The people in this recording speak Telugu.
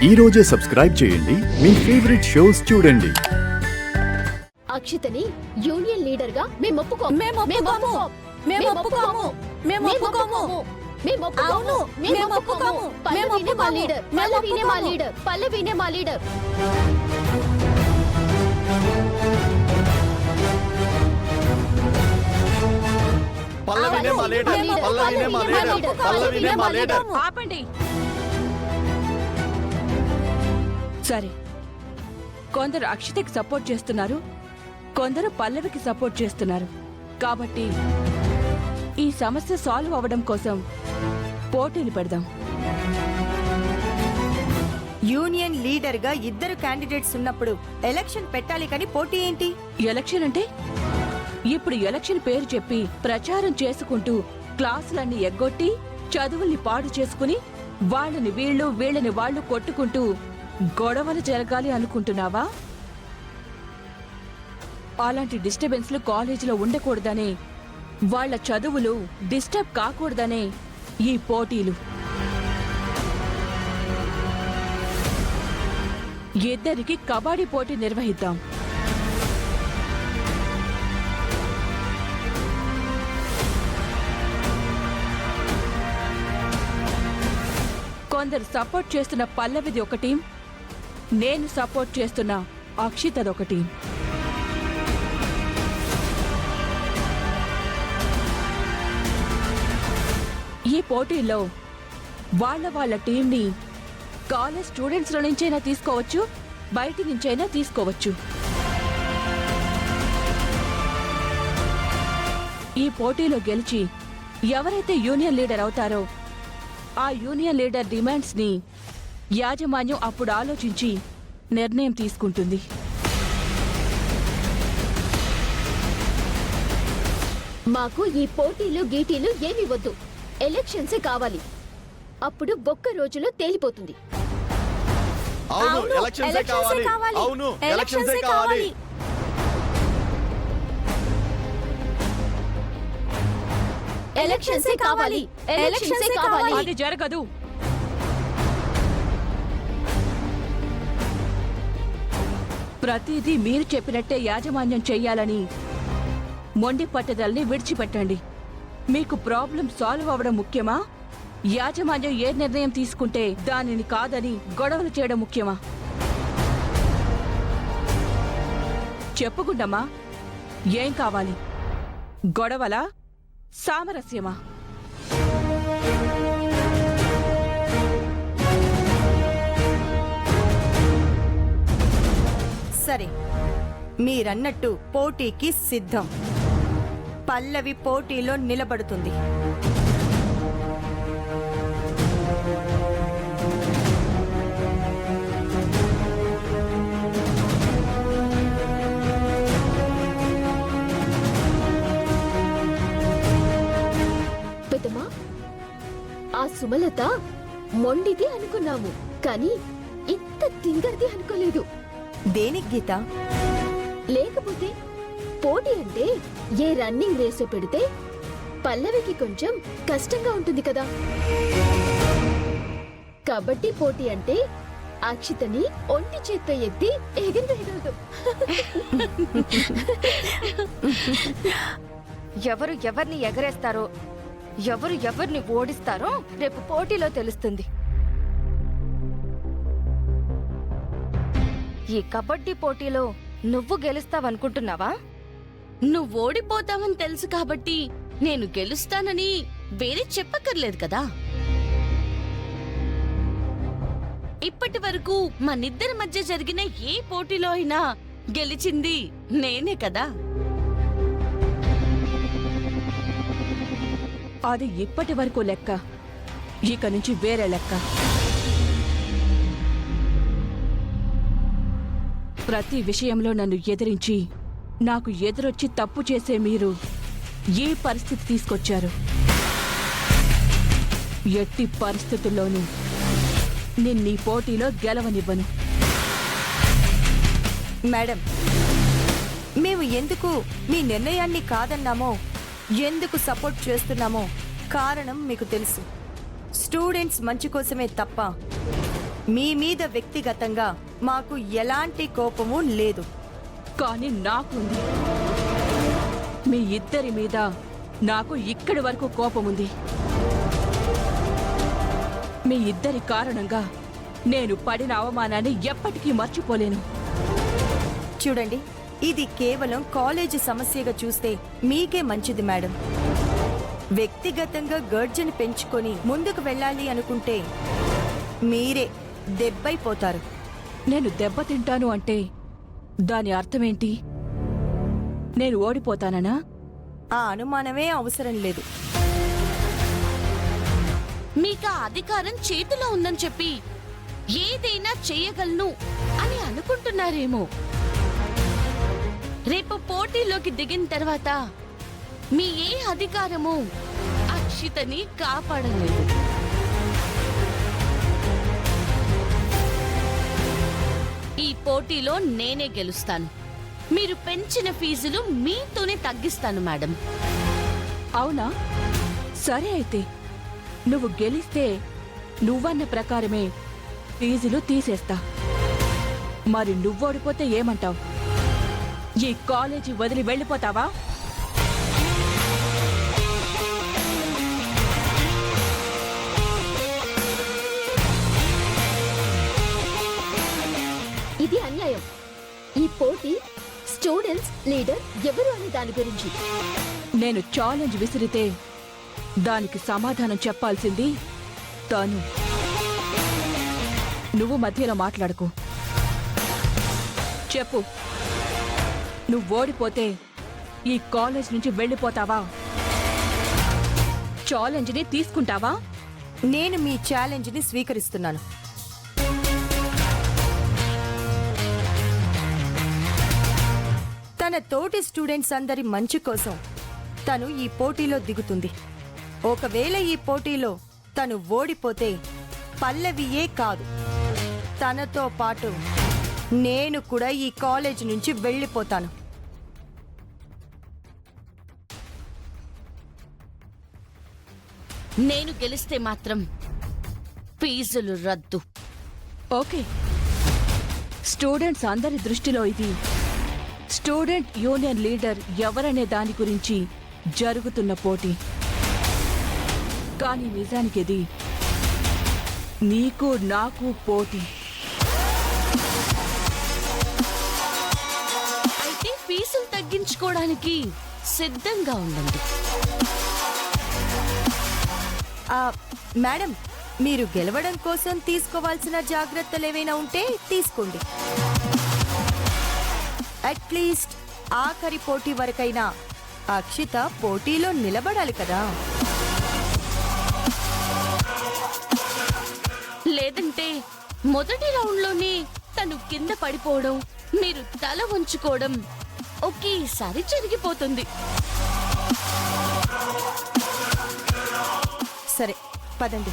ఈ రోజే సబ్స్క్రైబ్ చేయండి మీ ఫేవరెట్ షోస్ చూడండి. అక్షితని యూనియన్ లీడర్ గా మేము ఒప్పుకోము. పల్లవినే మా లీడర్. ఆపండి. సరే, కొందరు అక్షితకి సపోర్ట్ చేస్తున్నారు, కొందరు పల్లవికి సపోర్ట్ చేస్తున్నారు. కాబట్టి ఈ సమస్య సాల్వ్ అవ్వడం కోసం పోటీలు పెడదాం. యూనియన్ లీడర్ గా ఇద్దరు క్యాండిడేట్స్ ఉన్నప్పుడు ఎలక్షన్ పెట్టాలి కానీ పోటీ ఏంటి? ఎలక్షన్ అంటే ఇప్పుడు ఎలక్షన్ పేరు చెప్పి ప్రచారం చేసుకుంటూ క్లాసులన్నీ ఎగ్గొట్టి చదువుల్ని పాడు చేసుకుని వాళ్ళని వీళ్ళు వీళ్ళని వాళ్ళు కొట్టుకుంటూ గొడవలు జరగాలి అనుకుంటున్నావా? అలాంటి డిస్టర్బెన్స్లు కాలేజీలో ఉండకూడదనే, వాళ్ళ చదువులు డిస్టర్బ్ కాకూడదనే ఈ పోటీలు. ఇద్దరికి కబడ్డీ పోటీ నిర్వహిద్దాం. కొందరు సపోర్ట్ చేస్తున్న పల్లవిది ఒక టీం, నేను సపోర్ట్ చేస్తున్న అక్షితదొక టీం. ఈ పోటీల్లో వాళ్ళ టీంని కాలేజ్ స్టూడెంట్స్ లో నుంచైనా తీసుకోవచ్చు, బయటి నుంచైనా తీసుకోవచ్చు. ఈ పోటీలో గెలిచి ఎవరైతే యూనియన్ లీడర్ అవుతారో ఆ యూనియన్ లీడర్ డిమాండ్స్ ని యాజమాన్యం అప్పుడు ఆలోచించి నిర్ణయం తీసుకుంటుంది. మాకు ఈ పోటీలు గీటీలు ఏమీ వద్దు, ఎలక్షన్సే కావాలి. అప్పుడు ఒక్క రోజులో తేలిపోతుంది. ఎలక్షన్సే కావాలి. అది జరగదు. ప్రతిదీ మీరు చెప్పినట్టే యాజమాన్యం చెయ్యాలని మొండి పట్టుదలని విడిచిపెట్టండి. మీకు ప్రాబ్లం సాల్వ్ అవ్వడం ముఖ్యమా, యాజమాన్యం ఏ నిర్ణయం తీసుకుంటే దానిని కాదని గొడవలు చేయడం ముఖ్యమా? చెప్పుకుంటామా? ఏం కావాలి? గొడవలా, సామరస్యమా? సరే, మీరన్నట్టు పోటీకి సిద్ధం. పల్లవి పోటీలో నిలబడుతుంది. పెద్దమ్మా, ఆ సుమలత మొండిది అనుకున్నాము, కానీ ఇంత తింగర్ది అనుకోలేదు. దేనికి గీత? లేకపోతే పోటీ అంటే ఏ రన్నింగ్ రేసు పెడితే పల్లవికి కొంచెం కష్టంగా ఉంటుంది కదా. కబడ్డీ పోటీ అంటే అక్షితని ఒంటి చేత్తో ఎత్తి ఎగిరివేయగలదు. ఎవరు ఎవరిని ఎగరేస్తారో, ఎవరు ఎవరిని ఓడిస్తారో రేపు పోటీలో తెలుస్తుంది. ఈ కబడ్డీ పోటీలో నువ్వు గెలుస్తావనుకుంటున్నావా? నువ్వు ఓడిపోతావని తెలుసు కాబట్టి నేను గెలుస్తానని వేరే చెప్పక్కర్లేదు కదా. ఇప్పటి వరకు మనిద్దరి మధ్య జరిగిన ఏ పోటీలో అయినా గెలిచింది నేనే కదా. అది ఇప్పటి వరకు లెక్క, ఇక నుంచి వేరే లెక్క. ప్రతి విషయంలో నన్ను ఎదిరించి నాకు ఎదురొచ్చి తప్పు చేసే మీరు ఏ పరిస్థితి తీసుకొచ్చారు? ఎట్టి పరిస్థితుల్లోనూ నిన్నీ పోటీలో గెలవనివ్వను. మేడం, మేము ఎందుకు మీ నిర్ణయాన్ని కాదన్నామో, ఎందుకు సపోర్ట్ చేస్తున్నామో కారణం మీకు తెలుసు. స్టూడెంట్స్ మంచి కోసమే తప్ప మీ మీద వ్యక్తిగతంగా మాకు ఎలాంటి కోపము లేదు. కానీ నాకుంది. మీ ఇద్దరి మీద నాకు ఇక్కడి వరకు కోపముంది. మీ ఇద్దరి కారణంగా నేను పడిన అవమానాన్ని ఎప్పటికీ మర్చిపోలేను. చూడండి, ఇది కేవలం కాలేజీ సమస్యగా చూస్తే మీకే మంచిది మేడం. వ్యక్తిగతంగా గర్జన పెంచుకొని ముందుకు వెళ్ళాలి అనుకుంటే మీరే దెబ్బైపోతారు. నేను దెబ్బతింటాను అంటే దాని అర్థమేంటి? నేను ఓడిపోతాననా? ఆ అనుమానమే అవసరం లేదు. మీకు ఆ అధికారం చేతిలో ఉందని చెప్పి ఏదైనా చేయగలను అని అనుకుంటున్నారేమో. రేపు పోటీలోకి దిగిన తర్వాత మీ ఏ అధికారము అక్షితని కాపాడలేదు. ఈ పోటీలో నేనే గెలుస్తాను. మీరు పెంచిన ఫీజులు మీతోనే తగ్గిస్తాను మేడం. అవునా? సరే అయితే నువ్వు గెలిస్తే నువ్వన్న ప్రకారమే ఫీజులు తీసేస్తా. మరి నువ్వోడిపోతే ఏమంటావు? ఈ కాలేజీ వదిలి వెళ్ళిపోతావా? ఇది అన్యాయం. ఈ పోటీ స్టూడెంట్స్ లీడర్ ఎవరు అనే దాని గురించి. నేను ఛాలెంజ్ విసిరితే దానికి సమాధానం చెప్పాల్సింది తను. నువ్వు మధ్యలో మాట్లాడకు. చెప్పు, నువ్వు ఓడిపోతే ఈ కాలేజ్ నుంచి వెళ్ళిపోతావా? ఛాలెంజ్ని తీసుకుంటావా? నేను మీ ఛాలెంజ్ని స్వీకరిస్తున్నాను. తన తోటి స్టూడెంట్స్ అందరి మంచి కోసం తను ఈ పోటీలో దిగుతుంది. ఒకవేళ ఈ పోటీలో తను ఓడిపోతే పల్లవియే కాదు, తనతో పాటు నేను కూడా ఈ కాలేజ్ నుంచి వెళ్ళిపోతాను. నేను గెలిస్తే మాత్రం ఫీజులు రద్దు. ఓకే. స్టూడెంట్స్ అందరి దృష్టిలో ఇది స్టూడెంట్ యూనియన్ లీడర్ ఎవరనే దాని గురించి జరుగుతున్న పోటీ. కానీ నిజానికి ఇది నీకు నాకు పోటీ. అయితే ఫీజులు తగ్గించుకోవడానికి సిద్ధంగా ఉండండి. మేడం, మీరు గెలవడం కోసం తీసుకోవాల్సిన జాగ్రత్తలు ఏవైనా ఉంటే తీసుకోండి. అట్లీస్ట్ ఆఖరి పోటీ వరకైనా అక్షిత పోటీలో నిలబడాలి కదా. లేదంటే మొదటి రౌండ్లోనే తను కింద పడిపోవడం, మీరు తల ఉంచుకోవడం ఒకేసారి జరిగిపోతుంది. సరే, పదండి.